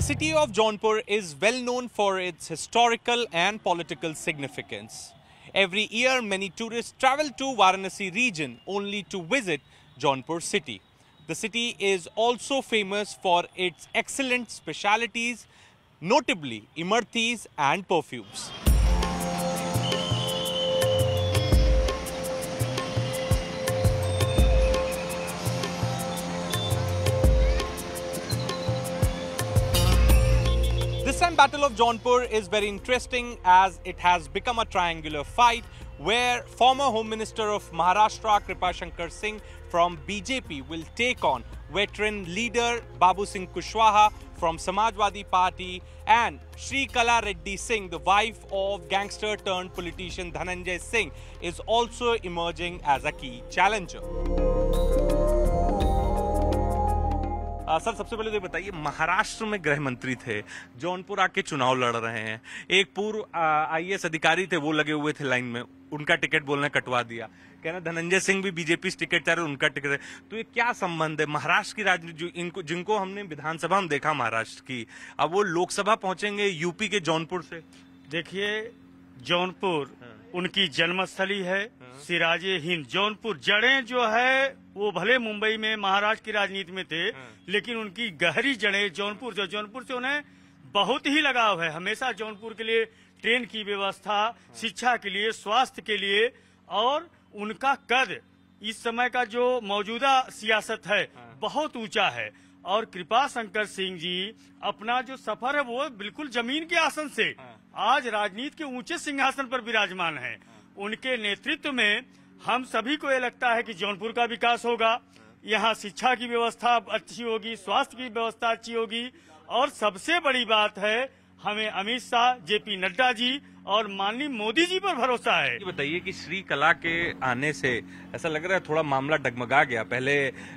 city of Jaunpur is well known for its historical and political significance. Every year, many tourists travel to Varanasi region only to visit Jaunpur city. The city is also famous for its excellent specialities, notably imarthis and perfumes. This time Battle of Jaunpur is very interesting as it has become a triangular fight where former Home Minister of Maharashtra Kripashankar Singh from BJP will take on veteran leader Babu Singh Kushwaha from Samajwadi Party and Sri Kala Reddy Singh, the wife of gangster turned politician Dhananjay Singh, is also emerging as a key challenger. Sir, सबसे पहले तो बताइए, महाराष्ट्र में गृह मंत्री थे, जौनपुर आके चुनाव लड़ रहे हैं। एक पूर्व आईएएस अधिकारी थे, वो लगे हुए थे लाइन में, उनका टिकट बोलने कटवा दिया। कहना धनंजय सिंह भी बीजेपी टिकट चाह रहे, उनका टिकट है। तो ये क्या संबंध है महाराष्ट्र की राजनीति, जिनको हमने विधानसभा में देखा महाराष्ट्र की, अब वो लोकसभा पहुंचेंगे यूपी के जौनपुर से। देखिए, जौनपुर उनकी जन्मस्थली है, सिराजे हिंद। जौनपुर जड़ें जो है वो भले मुंबई में महाराष्ट्र की राजनीति में थे, लेकिन उनकी गहरी जड़ें जौनपुर से उन्हें बहुत ही लगाव है। हमेशा जौनपुर के लिए ट्रेन की व्यवस्था, शिक्षा के लिए, स्वास्थ्य के लिए, और उनका कद इस समय का जो मौजूदा सियासत है बहुत ऊंचा है। और कृपाशंकर सिंह जी अपना जो सफर है वो बिल्कुल जमीन के आसन से आज राजनीति के ऊंचे सिंहासन पर विराजमान है। उनके नेतृत्व में हम सभी को ये लगता है कि जौनपुर का विकास होगा, यहाँ शिक्षा की व्यवस्था अच्छी होगी, स्वास्थ्य की व्यवस्था अच्छी होगी, और सबसे बड़ी बात है हमें अमित शाह, जेपी नड्डा जी और माननीय मोदी जी पर भरोसा है। ये बताइए कि श्री कला के आने से ऐसा लग रहा है थोड़ा मामला डगमगा गया। पहले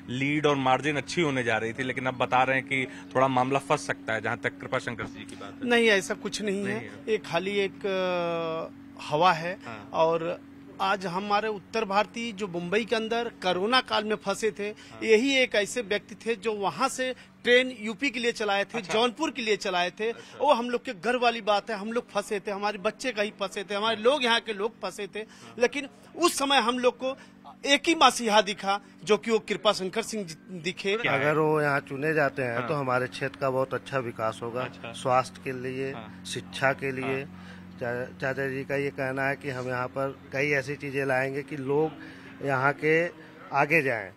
लीड और मार्जिन अच्छी होने जा रही थी, लेकिन अब बता रहे हैं कि थोड़ा मामला फंस सकता है, जहां तक कृपाशंकर जी की बात है। नहीं, ऐसा कुछ नहीं है। ये खाली एक हवा है। और आज हमारे उत्तर भारतीय जो मुंबई के अंदर कोरोना काल में फंसे थे, यही एक ऐसे व्यक्ति थे जो वहां से ट्रेन यूपी के लिए चलाए थे, जौनपुर के लिए चलाए थे। वो हम लोग के गर्व वाली बात है, हम लोग फंसे थे, हमारे बच्चे कहीं फंसे थे, हमारे लोग यहाँ के लोग फंसे थे। लेकिन उस समय हम लोग को एक ही मसीहा दिखा, जो कि वो कृपाशंकर सिंह दिखे। अगर वो यहाँ चुने जाते हैं तो हमारे क्षेत्र का बहुत अच्छा विकास होगा। स्वास्थ्य के लिए, शिक्षा के लिए। चाचा जी का ये कहना है कि हम यहाँ पर कई ऐसी चीजें लाएंगे कि लोग यहाँ के आगे जाएं।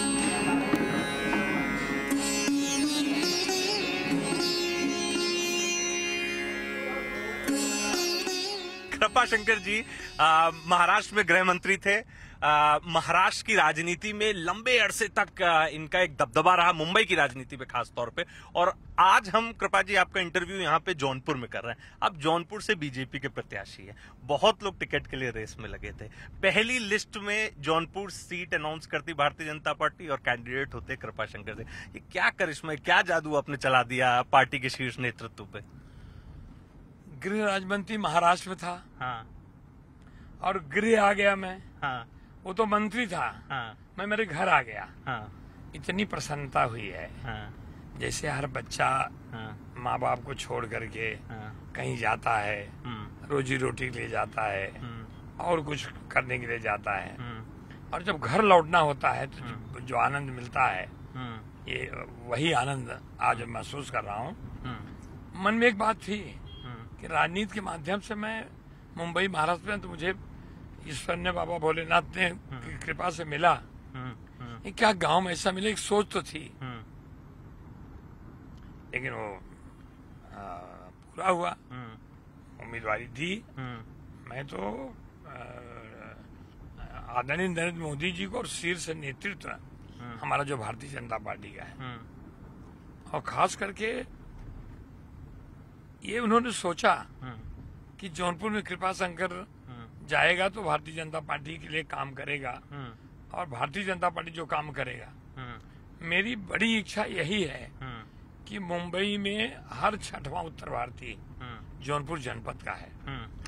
कृपाशंकर जी महाराष्ट्र में गृह मंत्री थे। महाराष्ट्र की राजनीति में लंबे अरसे तक इनका एक दबदबा रहा, मुंबई की राजनीति पे खास तौर पे। और आज हम कृपा जी आपका इंटरव्यू यहाँ पे जौनपुर में कर रहे हैं। अब जौनपुर से बीजेपी के प्रत्याशी है, बहुत लोग टिकट के लिए रेस में लगे थे। पहली लिस्ट में जौनपुर सीट अनाउंस करती भारतीय जनता पार्टी और कैंडिडेट होते कृपाशंकर से। ये क्या करिश्मा, क्या जादू आपने चला दिया पार्टी के शीर्ष नेतृत्व पे? गृह राज्य मंत्री महाराष्ट्र में था। हाँ। और गृह आ गया मैं। हाँ। वो तो मंत्री था। हाँ। मैं मेरे घर आ गया। हाँ। इतनी प्रसन्नता हुई है। हाँ। जैसे हर बच्चा माँ बाप को छोड़ करके कहीं जाता है, रोजी रोटी के लिए जाता है और कुछ करने के लिए जाता है, और जब घर लौटना होता है तो जो आनंद मिलता है, ये वही आनंद आज महसूस कर रहा हूँ। मन में एक बात थी कि राजनीति के माध्यम से मैं मुंबई महाराष्ट्र में, तो मुझे ईश्वर ने, बाबा भोलेनाथ ने कृपा से मिला। क्या गांव में ऐसा मिले, एक सोच तो थी, लेकिन वो पूरा हुआ। उम्मीदवारी दी। मैं तो आदरणीय नरेंद्र मोदी जी को और शीर्ष नेतृत्व हमारा जो भारतीय जनता पार्टी का है, और खास करके ये उन्होंने सोचा कि जौनपुर में कृपाशंकर जाएगा तो भारतीय जनता पार्टी के लिए काम करेगा, और भारतीय जनता पार्टी जो काम करेगा, मेरी बड़ी इच्छा यही है कि मुंबई में हर छठवां उत्तर भारतीय जौनपुर जनपद का है।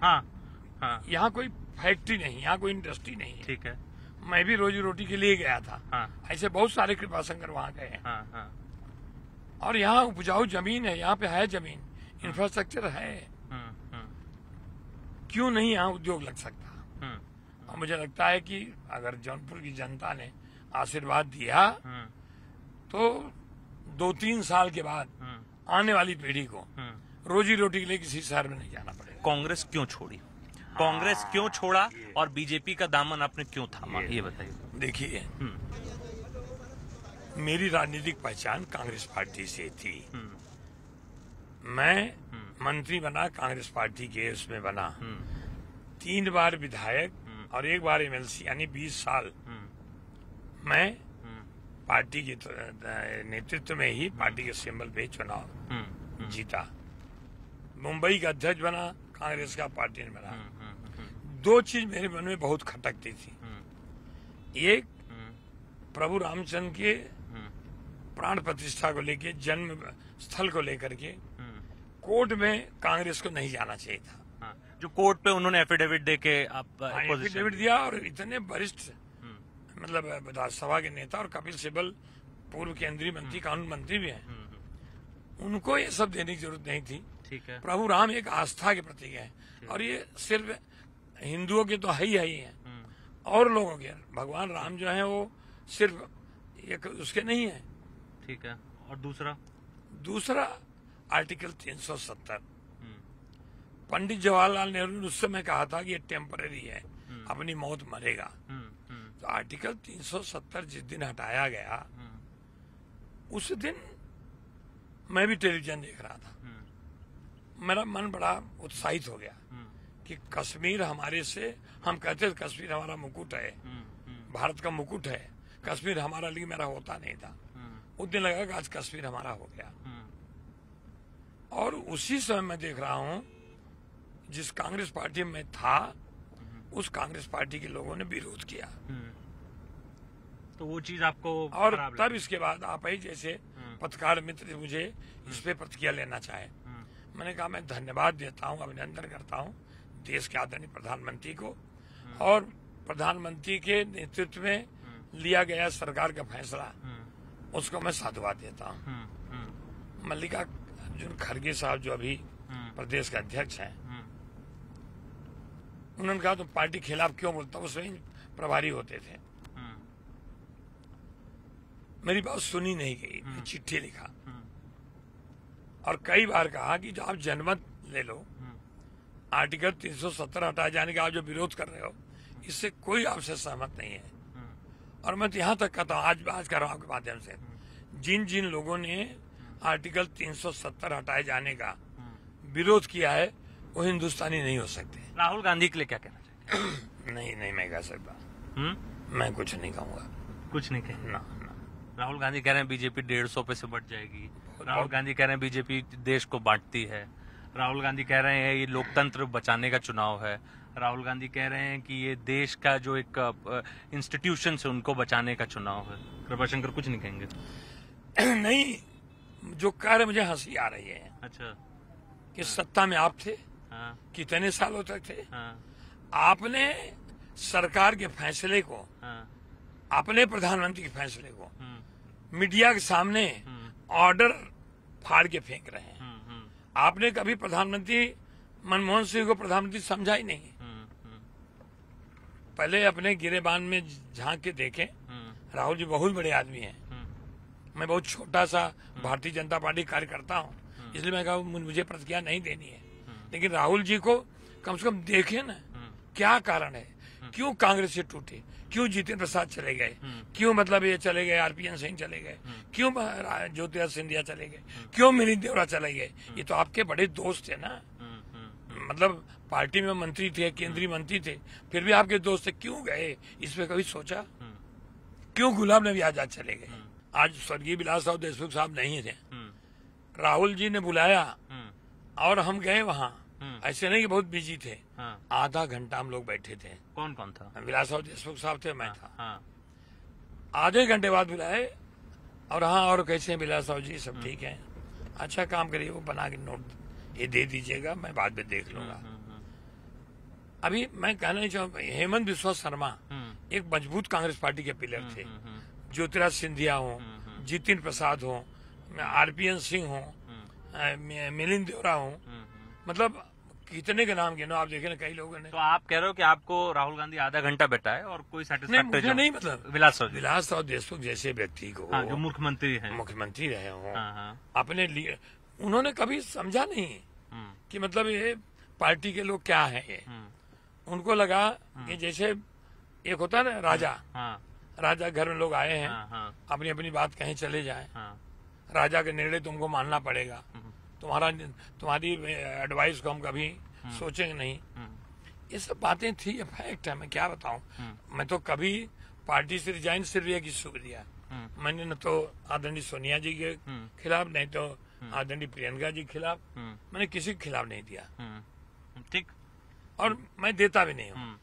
हाँ। यहाँ कोई फैक्ट्री नहीं, यहाँ कोई इंडस्ट्री नहीं। ठीक है। मैं भी रोजी रोटी के लिए गया था। हाँ। ऐसे बहुत सारे कृपाशंकर वहाँ गए हैं। हाँ। और यहाँ उपजाऊ जमीन है, यहाँ पे है जमीन, इंफ्रास्ट्रक्चर है, क्यों नहीं यहाँ उद्योग लग सकता। और मुझे लगता है कि अगर जौनपुर की जनता ने आशीर्वाद दिया तो 2-3 साल के बाद आने वाली पीढ़ी को रोजी रोटी के लिए किसी शहर में नहीं जाना पड़ेगा। कांग्रेस क्यों छोड़ी, कांग्रेस क्यों छोड़ा और बीजेपी का दामन आपने क्यों थामा, ये बताइए। देखिए, मेरी राजनीतिक पहचान कांग्रेस पार्टी से थी। मैं मंत्री बना कांग्रेस पार्टी के, उसमें बना 3 बार विधायक और 1 बार एमएलसी, यानी 20 साल मैं पार्टी के नेतृत्व में ही पार्टी के सिंबल पे चुनाव जीता। मुंबई का अध्यक्ष बना कांग्रेस का, पार्टी ने बना। 2 चीज मेरे मन में बहुत खटकती थी। एक, प्रभु रामचंद्र के प्राण प्रतिष्ठा को लेके, जन्म स्थल को लेकर के कोर्ट में कांग्रेस को नहीं जाना चाहिए था। जो कोर्ट पे उन्होंने एफिडेविट देके आप एफिडेविट दिया, और इतने वरिष्ठ मतलब विधानसभा के नेता और कपिल सिब्बल पूर्व केंद्रीय मंत्री, कानून मंत्री भी हैं, उनको ये सब देने की जरूरत नहीं थी। ठीक है। प्रभु राम एक आस्था के प्रतीक है, और ये सिर्फ हिंदुओं के तो है ही हैं, और लोगों के, भगवान राम जो है वो सिर्फ एक उसके नहीं है। ठीक है। और दूसरा आर्टिकल 370, पंडित जवाहरलाल नेहरू ने उस समय कहा था कि ये टेम्पररी है, अपनी मौत मरेगा। तो आर्टिकल 370 जिस दिन हटाया गया, उस दिन मैं भी टेलीविजन देख रहा था। मेरा मन बड़ा उत्साहित हो गया कि कश्मीर हमारे से, हम कहते थे कश्मीर हमारा मुकुट है, भारत का मुकुट है, कश्मीर हमारा, लेकिन मेरा होता नहीं था। उस दिन लगा कि आज कश्मीर हमारा हो गया। और उसी समय मैं देख रहा हूं, जिस कांग्रेस पार्टी में था, उस कांग्रेस पार्टी के लोगों ने विरोध किया। तो वो चीज आपको और तब इसके बाद आप ही जैसे पत्रकार मित्र मुझे इस पे प्रतिक्रिया लेना चाहे, मैंने कहा मैं धन्यवाद देता हूं, अभिनंदन करता हूं देश के आदरणीय प्रधानमंत्री को, और प्रधानमंत्री के नेतृत्व में लिया गया सरकार का फैसला, उसको मैं साधुवाद देता हूं। मल्लिकार्जुन खड़गे साहब जो अभी प्रदेश के अध्यक्ष हैं, उन्होंने कहा तुम पार्टी के खिलाफ क्यों बोलता, उसमें प्रभारी होते थे। मेरी बात सुनी नहीं गई, चिट्ठी लिखा और कई बार कहा कि जो आप जनमत ले लो, आर्टिकल 370 हटाए जाने का आप जो विरोध कर रहे हो, इससे कोई आपसे सहमत नहीं है। और मैं तो यहाँ तक कहता हूँ, आज कर रहा हूँ आपके माध्यम से, जिन जिन लोगों ने आर्टिकल 370 हटाए जाने का विरोध किया है, वो हिंदुस्तानी नहीं हो सकते। राहुल गांधी के लिए क्या कहना चाहिए? नहीं मैं कह सकता। मैं कुछ नहीं कहूँगा। कुछ नहीं कहेंगे? ना। राहुल गांधी कह रहे हैं बीजेपी 150 पे सिमट जाएगी। राहुल गांधी कह रहे हैं बीजेपी देश को बांटती है। राहुल गांधी कह रहे हैं ये लोकतंत्र बचाने का चुनाव है। राहुल गांधी कह रहे हैं कि ये देश का जो एक इंस्टीट्यूशन है उनको बचाने का चुनाव है। कृपाशंकर कुछ नहीं कहेंगे? नहीं, जो कह रहे मुझे हंसी आ रही है। अच्छा। कि सत्ता में आप थे, हाँ। कितने सालों तक थे? हाँ। आपने सरकार के फैसले को, हाँ। अपने प्रधानमंत्री के फैसले को मीडिया के सामने ऑर्डर फाड़ के फेंक रहे हैं। आपने कभी प्रधानमंत्री मनमोहन सिंह को प्रधानमंत्री समझा ही नहीं। पहले अपने गिरेबान में झांक के देखें। राहुल जी बहुत बड़े आदमी हैं। मैं बहुत छोटा सा भारतीय जनता पार्टी कार्यकर्ता हूँ, इसलिए मैं कहा मुझे प्रतिक्रिया नहीं देनी है। लेकिन राहुल जी को कम से कम देखें ना, क्या कारण है, क्यों कांग्रेस से टूटे, क्यों जितेंद्र प्रसाद चले गए, क्यों मतलब ये चले गए, आरपीएन सिंह चले गए, क्यों ज्योतिरादित्य सिंधिया चले गए, क्यों मिलिंद देवरा चले गए। ये तो आपके बड़े दोस्त थे ना, मतलब पार्टी में मंत्री थे, केंद्रीय मंत्री थे, फिर भी आपके दोस्त थे, क्यों गए, इस पे कभी सोचा? क्यों गुलाम नबी आजाद चले गए? आज स्वर्गीय विलास राव देशमुख साहब नहीं थे, राहुल जी ने बुलाया और हम गए वहाँ। ऐसे नहीं कि बहुत बिजी थे। आधा घंटा हम लोग बैठे थे। कौन कौन था? विलास राव देशमुख साहब थे, मैं था। हाँ। आधे घंटे बाद बुलाए और हाँ और कैसे हैं विलास राव जी, सब ठीक है, अच्छा काम करिए, वो बना के नोट ये दे दीजिएगा, मैं बाद में देख लूंगा। अभी मैं कहना नहीं चाहूँगा, हेमंत बिस्वा शर्मा एक मजबूत कांग्रेस पार्टी के पिलर थे। ज्योतिरादित्य सिंधिया हो, जितेंद्र प्रसाद हो, मैं आरपीएन सिंह हूँ, मिलिंद देवरा हूँ, मतलब कितने के नाम गिनो आप देखे ना, कई लोगों ने। तो आप कह रहे हो कि आपको राहुल गांधी आधा घंटा बैठा है और कोई नहीं, सेटिस्फैक्टरी मुझे नहीं, मतलब विलास राव देशमुख जैसे व्यक्ति को, जो मुख्यमंत्री हैं, मुख्यमंत्री रहे हों, हाँ। अपने लिए उन्होंने कभी समझा नहीं कि मतलब ये पार्टी के लोग क्या है। ये उनको लगा कि जैसे एक होता है ना राजा, राजा घर में लोग आए हैं, अपनी अपनी बात कहीं चले जाएं, राजा के निर्णय तुमको मानना पड़ेगा, तुम्हारी एडवाइस को हम कभी सोचेंगे नहीं। ये सब बातें थी, ये फैक्ट है। मैं क्या बताऊं, मैं तो कभी पार्टी से रिजाइन सिर्फ एक इश्यू दिया, मैंने न तो आदरणीय सोनिया जी के खिलाफ, नहीं तो आदरणीय प्रियंका जी के खिलाफ, मैंने किसी के खिलाफ नहीं दिया, ठीक, और मैं देता भी नहीं हूँ।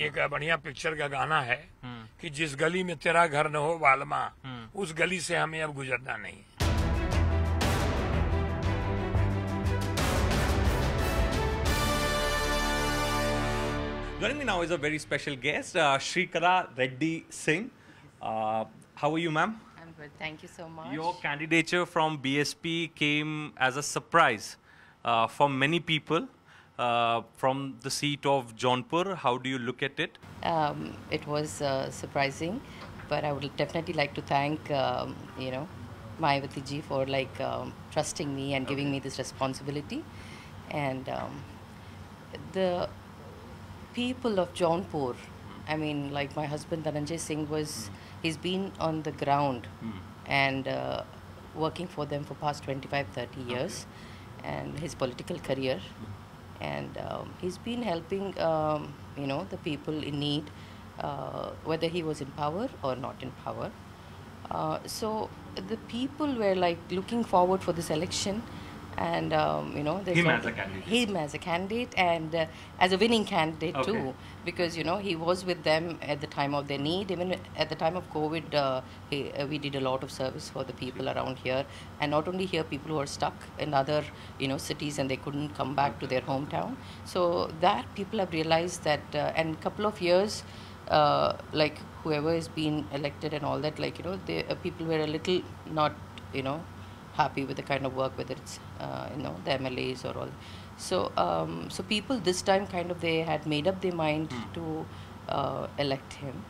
एक बढ़िया पिक्चर का गाना है कि जिस गली में तेरा घर न हो बालमा, उस गली से हमें अब गुजरना नहीं। Joining me now is a very special guest, Shrikala Reddy Singh. How are you, ma'am? I'm good. Thank you so much. Your candidature from BSP came as a surprise for many people from the seat of Jaunpur. How do you look at it? It was surprising, but I would definitely like to thank Mayawati ji for trusting me and giving me this responsibility. And the people of Jaunpur, I mean, like my husband Dhananjay Singh he's been on the ground and working for them for past 25-30 years, and his political career, and he's been helping the people in need, whether he was in power or not in power. So the people were looking forward for this election, and Him as a candidate. Him as a candidate, and as a winning candidate too, because he was with them at the time of their need. Even at the time of COVID, we did a lot of service for the people around here, and not only here, people who are stuck in other cities and they couldn't come back to their hometown. So that people have realized that, and couple of years, whoever has been elected and all that, people were a little not happy with the kind of work, whether it's the MLAs or all. So so people this time they had made up their mind to elect him,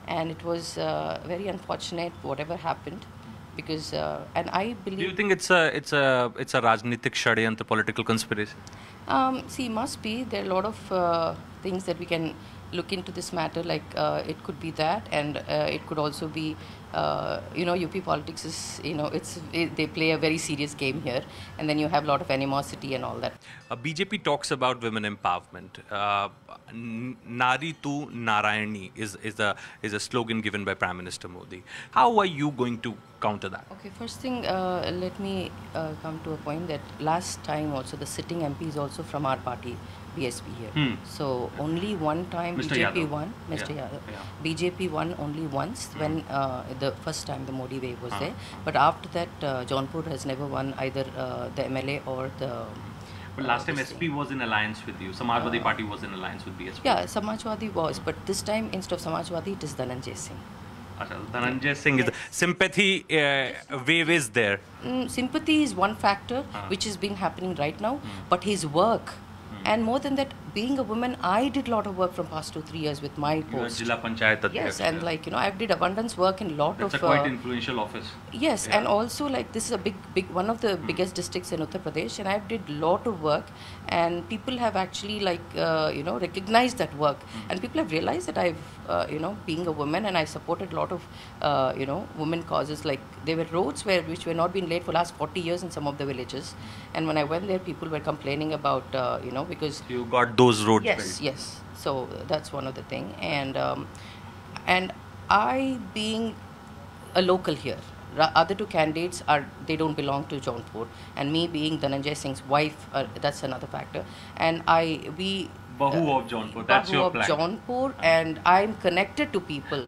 and it was very unfortunate whatever happened, because and I believe. Do you think it's a Rajnitik Shadyantra, political conspiracy? See, must be. There are a lot of things that we can look into this matter, it could be that, and it could also be UP politics is they play a very serious game here, and then you have a lot of animosity and all that. BJP talks about women empowerment. Nari tu Narayani is a slogan given by Prime Minister Modi. How are you going to counter that? Okay, first thing, let me come to a point that last time also the sitting MP is also from our party, BSP here. So only one time Mr. BJP Yadav. won, Mr. Yeah. Yadav. Yeah. BJP won only once when the first time the Modi wave was there. But after that, Jaunpur has never won either the MLA or the. But last time SP was in alliance with you. Samajwadi Party was in alliance with BSP. Yeah, Samajwadi was, but this time instead of Samajwadi, it is Dhananjay Singh. Dhananjay Singh is sympathy wave is there. Sympathy is one factor which has been happening right now, but his work. And more than that, being a woman, I did a lot of work from past 2-3 years with my post. Jilla Panchayat Adhyaksh. Yes, and I did abundance work in lot That's of. a quite influential office. Yes, Yeah. and also this is a big one of the biggest districts in Uttar Pradesh, and I did lot of work, and people have actually recognized that work, and people have realized that I've being a woman, and I supported a lot of women causes. Like there were roads which were not being laid for last 40 years in some of the villages, and when I went there, people were complaining about because You got those roads. yes. So that's one of the thing, and I being a local here. Other two candidates they don't belong to Jaunpur, and me being Dhananjay Singh's wife, that's another factor. And Bahu of Jaunpur. That's Bahu your of plan. Jaunpur, and I'm connected to people.